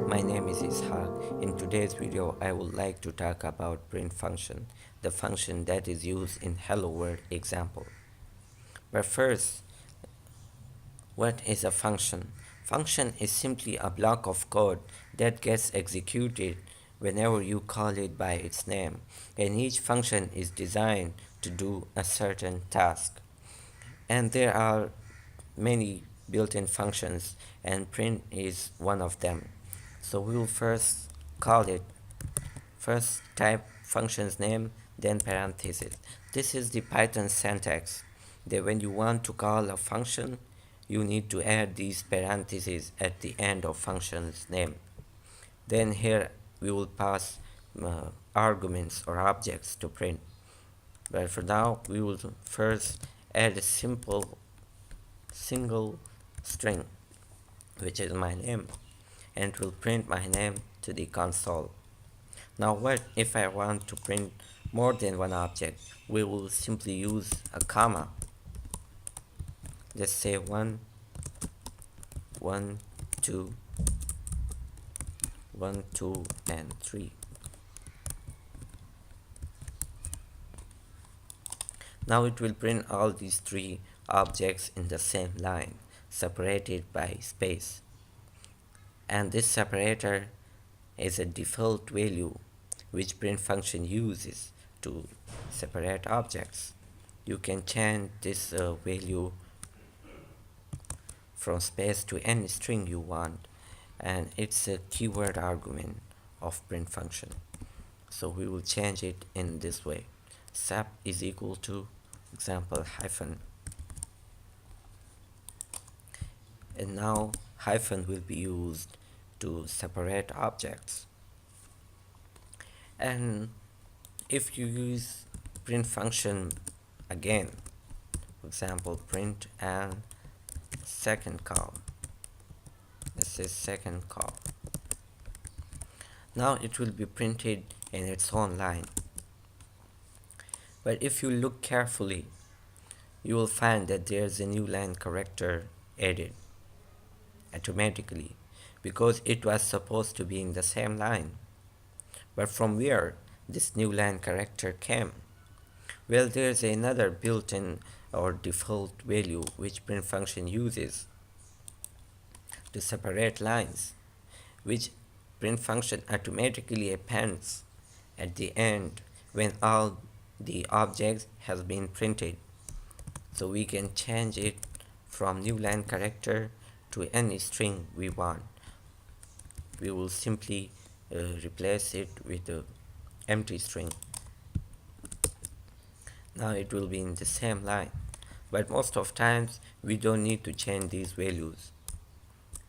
My name is Ishaq. In today's video, I would like to talk about print function, the function that is used in Hello World example. But first, what is a function? Function is simply a block of code that gets executed whenever you call it by its name, and each function is designed to do a certain task. And there are many built-in functions, and print is one of them. So we will first type function's name, then parentheses. This is the Python syntax, that when you want to call a function, you need to add these parentheses at the end of function's name. Then here we will pass arguments or objects to print. But for now, we will first add a single string, which is my name, and it will print my name to the console. Now what if I want to print more than one object? We will simply use a comma. Let's say 1, 1, 2, 1, 2, and 3. Now it will print all these three objects in the same line, separated by space. And this separator is a default value which print function uses to separate objects. You can change this value from space to any string you want, and it's a keyword argument of print function. So we will change it in this way. Sep is equal to example hyphen, and now hyphen will be used to separate objects. And if you use print function again, for example print and second call, this is second call, now it will be printed in its own line. But if you look carefully, you will find that there's a new line character added automatically, because it was supposed to be in the same line. But from where this new line character came? Well, there's another built-in or default value which print function uses to separate lines, which print function automatically appends at the end when all the objects has been printed. So we can change it from new line character to any string we want. We will simply replace it with an empty string. Now it will be in the same line, but most of times we don't need to change these values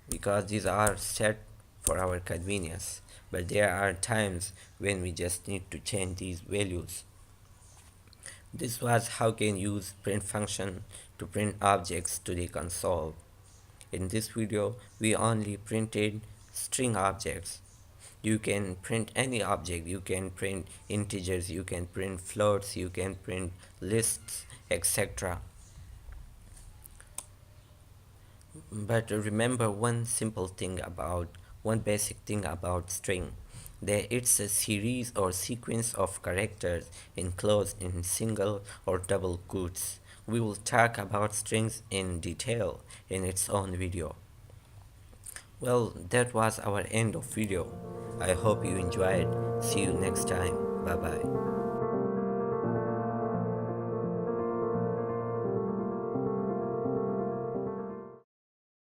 because these are set for our convenience, but there are times when we just need to change these values. This was how we can use print function to print objects to the console. In this video, we only printed string objects. You can print any object. You can print integers, you can print floats, you can print lists, etc. But remember one basic thing about string, that it's a series or sequence of characters enclosed in single or double quotes. We will talk about strings in detail in its own video. Well, that was our end of video. I hope you enjoyed. See you next time. Bye bye.